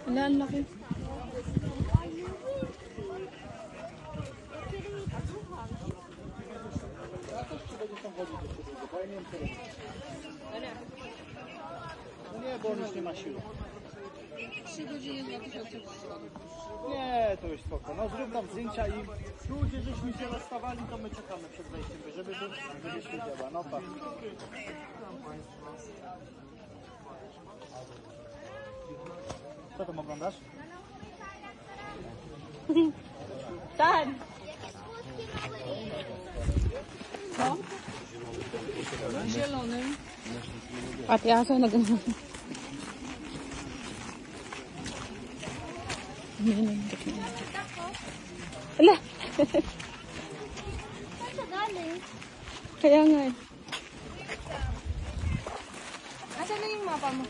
Wala, ang laki. Nie, bo on już nie ma siły. 3 godziny 2003. Nie, to już spoko. No zrób nam zdjęcia i tu, gdzie żeśmy się rozstawali, to my czekamy przed wejściem, żeby się działa. No tak. Co tam oglądasz? Saan? Co? Na zielonym. Pati aso na gano'n. Ala! Kaya nga eh. Asan na yung mapa mo?